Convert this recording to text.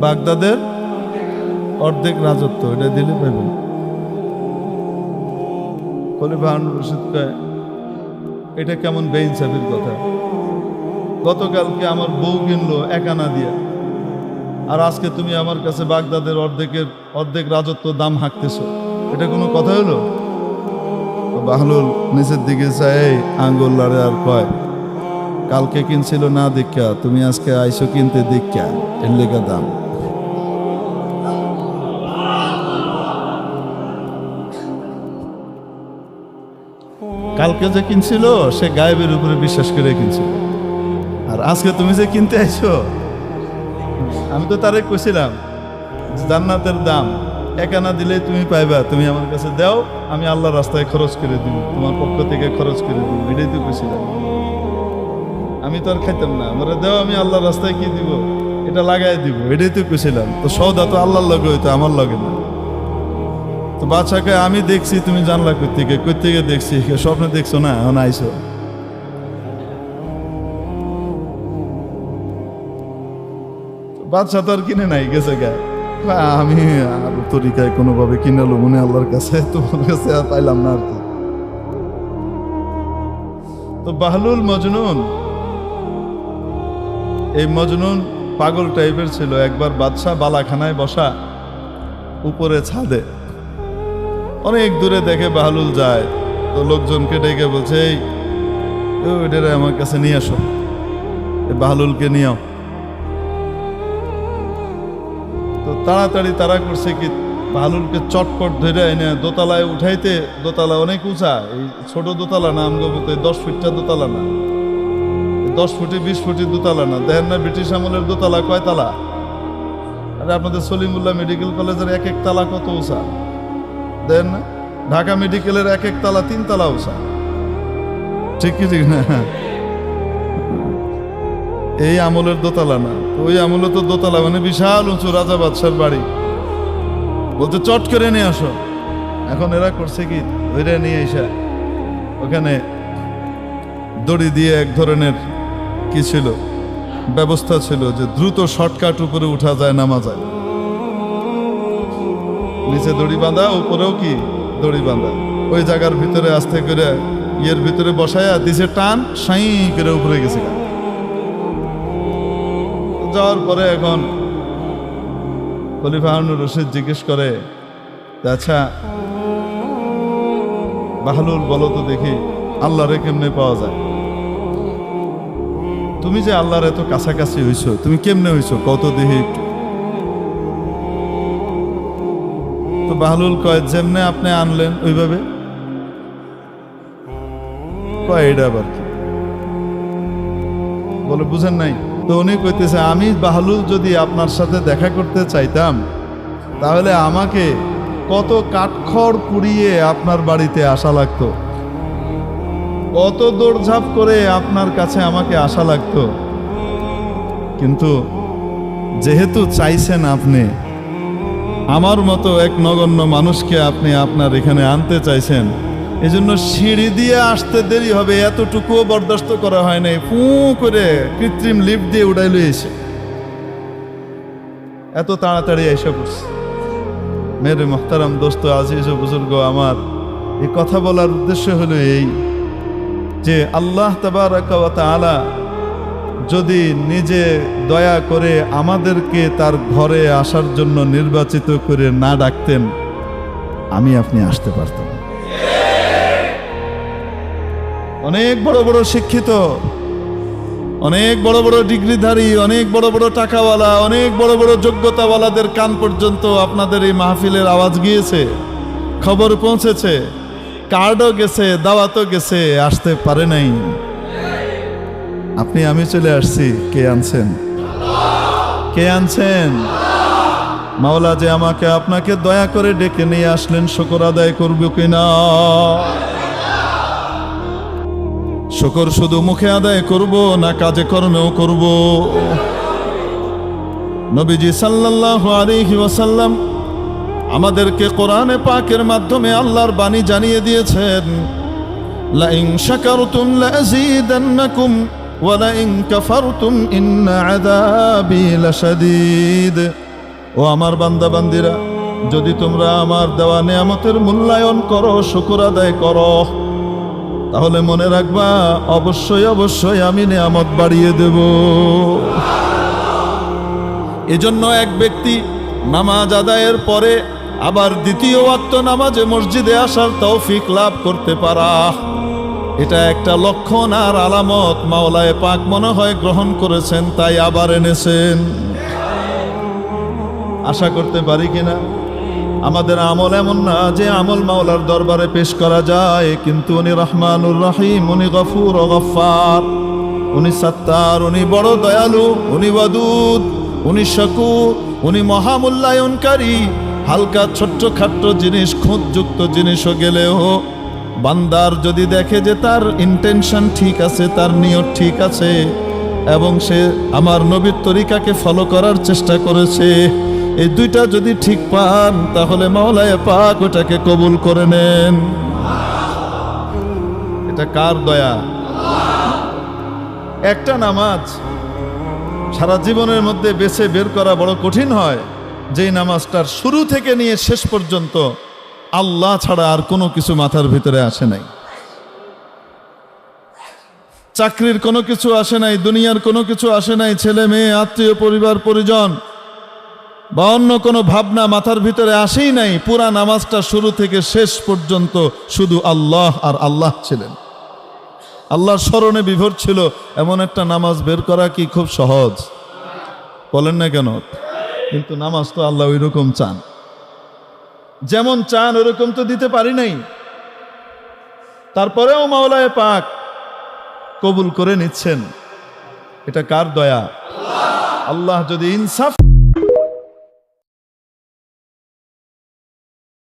বাগদাদের অর্ধেক রাজত্ব, এটা দিলে পাইবেন। খলিফা হারুন রশিদ কয়, এটা কেমন বেইনসাফির কথা। গতকালকে আমার বউ কিনলো 1 আনা দিয়া, আর আজকে তুমি আমার কাছে বাগদাদের অর্ধেক রাজত্ব দাম হাঁকতেছ, এটা কোনো কথা হলো? বাহলুল নিচের দিকে চাই আঙ্গুল লড়ে আর কয়, কালকে কিনছিল না দেখা, তুমি আজকে আইসো কিনতে দেখা, এর লেখা দাম। কালকে যে কিনছিল সে গায়েবের উপরে বিশ্বাস করে কিনছিল, আর আজকে তুমি যে কিনতে আইছো, আমি তো তারে কইছিলাম জান্নাতের দাম 1 আনা দিলে তুমি পাইবা, তুমি আমার কাছে দাও, আমি আল্লাহর রাস্তায় খরচ করে দিব, তোমার পক্ষ থেকে খরচ করে দিব, এটাই তো কইছিলাম। আমি তো আর খাইতাম না, আমরা দাও, আমি আল্লাহর রাস্তায় কি দিব, এটা লাগাই দিব, এটাই তো কইছিলাম। তো সওদা তো আল্লাহর লগে হইতো, আমার লগে না। তো বাদশাকে আমি দেখছি, তুমি জানলা কই থেকে দেখছি, স্বপ্নে দেখছো না, এখন আইসো। বাদশা তো আর কিনে নাই, গেছে গায়ে, আমি আর তরিকায় কোনোভাবে কিনালো মনে আল্লাহর কাছে, তোমার কাছে আর পাইলাম না আর কি। তো বাহলুল মজনুন, এই মজনুন পাগল টাইপের ছিল। একবার বাদশা বালাখানায় বসা, উপরে ছাদে, অনেক দূরে দেখে বাহলুল যায়, তো লোকজনকে ডেকে বলছে, এই এটারে আমার কাছে নিয়ে আসো, এই বাহলুলকে নিয়েও। তো তাড়াতাড়ি তারা করছে কি, বাহলুলকে চটপট ধরে এনে দোতলায় উঠাইতে, দোতলা অনেক উঁচা, এই ছোট দোতলা না, আমগো মতো 10 ফিটটা দোতলা না, 10 ফুটি 20 ফুটি দোতলা না। দেখেন না ব্রিটিশ আমলের দোতলা কয় তালা? আরে আপনাদের সলিমুল্লাহ মেডিকেল কলেজের 1 তালা কত উঁচা দেখেন না? ঢাকা মেডিকেলের 1 তালা 3 তালা উঁচা, ঠিক কি ঠিক না? এই আমলের দোতলা না, ওই আমলে তো দোতলা মানে বিশাল উঁচু, রাজা বাদশার বাড়ি। বলতে চট করে নিয়ে আসো। এখন এরা করছে কি, ধরে নিয়ে এসে ওখানে দড়ি দিয়ে এক ধরনের কি ছিল, ব্যবস্থা ছিল যে দ্রুত শর্টকাট উপরে উঠা যায়, নামা যায়। নিচে দড়ি বাঁধা, উপরেও কি দড়ি বাঁধা, ওই জায়গার ভিতরে আস্তে করে ইয়ের ভিতরে বসায়া দিছে টান, সাই করে উপরে গেছে। যাওয়ার পরে এখন খলিফা হারুন রশিদ জিজ্ঞেস করে, আচ্ছা বাহলুল বলো তো দেখি, আল্লাহরে কেমনে পাওয়া যায়? তুমি যে আল্লাহর এত কাছাকাছি হইছো, তুমি কেমনে হইছো কত দেখি একটু। তো বাহলুল কয়, যেমনে আপনি আনলেন ওইভাবে। কয় এটা আবার কি? বলে বুঝেন নাই? তো উনি কইতেছে, আমি বাহলুল যদি আপনার সাথে দেখা করতে চাইতাম, তাহলে আমাকে কত কাঠখড় পুড়িয়ে আপনার বাড়িতে আসা লাগতো, কত দৌড়ঝাঁপ করে আপনার কাছে আমাকে আসা লাগতো। কিন্তু যেহেতু চাইছেন আপনি, আমার মতো এক নগণ্য মানুষকে আপনি আপনার এখানে আনতে চাইছেন, এজন্য সিঁড়ি দিয়ে আসতে দেরি হবে এতটুকুও বরদাস্ত করা হয় নাই, ফু করে কৃত্রিম লিফট দিয়ে উড়াই লইছে, এত তাড়াতাড়ি এসে পড়ছে। মেরে মোহতারাম দোস্ত, আজিজ ও বুজুর্গ আমার, এই কথা বলার উদ্দেশ্য হলো এই যে আল্লাহ তাবারাকা ওয়া তাআলা যদি নিজে দয়া করে আমাদেরকে তার ঘরে আসার জন্য নির্বাচিত করে না ডাকতেন, আমি আপনি আসতে পারতাম। অনেক বড় বড় শিক্ষিত, অনেক বড় বড় ডিগ্রিধারী, অনেক বড় বড় টাকাওয়ালা, অনেক বড় বড় যোগ্যতাওয়ালাদের কান পর্যন্ত আপনাদের এই মাহফিলের আওয়াজ গিয়েছে, খবর পৌঁছেছে, কার্ডও গেছে, দাওয়াতও গেছে, আসতে পারে নাই। আপনি আমি চলে আসছি, কে আনছেন? কে আনছেন? মাওলা যে আমাকে আপনাকে দয়া করে ডেকে নিয়ে আসলেন, শুকর আদায় করবো কিনা? শুকর শুধু মুখে আদায় করব না কাজে কর্মেও করব? নবীজি সাল্লাল্লাহু আলাইহি ওয়াসাল্লাম আমাদেরকে কোরআনে পাকের মাধ্যমে আল্লাহর বাণী জানিয়ে দিয়েছেন, লা ইন শাকারতুম লাযীদান্নাকুম ওয়া লা ইন কাফারতুম ইন্না আযাবি লাশাদীদ। ও আমার বান্দা বান্দিরা, যদি তোমরা আমার দেওয়া নেয়ামতের মূল্যায়ন করো, শুকর আদায় করো, তাহলে মনে রাখবা অবশ্যই অবশ্যই আমি নেয়ামত বাড়িয়ে দেব। এজন্য এক ব্যক্তি নামাজ আদায়ের পরে আবার দ্বিতীয় ওয়াক্ত নামাজে মসজিদে আসার তৌফিক লাভ করতে পারা, এটা একটা লক্ষণ আর আলামত মাওলায়ে পাক মনে হয় গ্রহণ করেছেন, তাই আবার এনেছেন। আশা করতে পারি কিনা? আমাদের আমল এমন না যে আমল মাওলার দরবারে পেশ করা যায়, কিন্তু উনি রহমানুর রহিম, উনি গফুর ও গফফার, উনি সত্তার, উনি বড় দয়ালু, উনি ওয়াদুদ, উনি শাকুর, উনি মহামূল্যায়নকারী। হালকা ছোট্ট খাট্ট জিনিস, খুঁতযুক্ত জিনিসও গেলেও বান্দার যদি দেখে যে তার ইন্টেনশন ঠিক আছে, তার নিয়ত ঠিক আছে, এবং সে আমার নবীর তরিকাকে ফলো করার চেষ্টা করেছে, এই দুইটা যদি ঠিক পান, তাহলে মাওলায়ে পাক ওটাকে কবুল করে নেন। এটা কার দয়া? একটা নামাজ সারা জীবনের মধ্যে বেছে বের করা বড় কঠিন হয়, যেই নামাজটার শুরু থেকে নিয়ে শেষ পর্যন্ত আল্লাহ ছাড়া আর কোনো কিছু মাথার ভিতরে আসে নাই। চাকরির কোনো কিছু আসে নাই, দুনিয়ার কোনো কিছু আসে নাই, ছেলে মেয়ে, আত্মীয়, পরিবার পরিজন বা অন্য কোনো ভাবনা মাথার ভিতরে আসেই নাই। পুরা নামাজটা শুরু থেকে শেষ পর্যন্ত শুধু আল্লাহ আর আল্লাহ ছিলেন, আল্লাহর স্মরণে বিভোর ছিল। এমন একটা নামাজ বের করা কি খুব সহজ? বলেন না কেন? কিন্তু নামাজ তো আল্লাহ ওই রকম চান, যেমন চান ওরকম তো দিতে পারি নাই। তারপরেও মাওলায়ে পাক কবুল করে নিচ্ছেন। এটা কার দয়া? আল্লাহ যদি ইনসাফ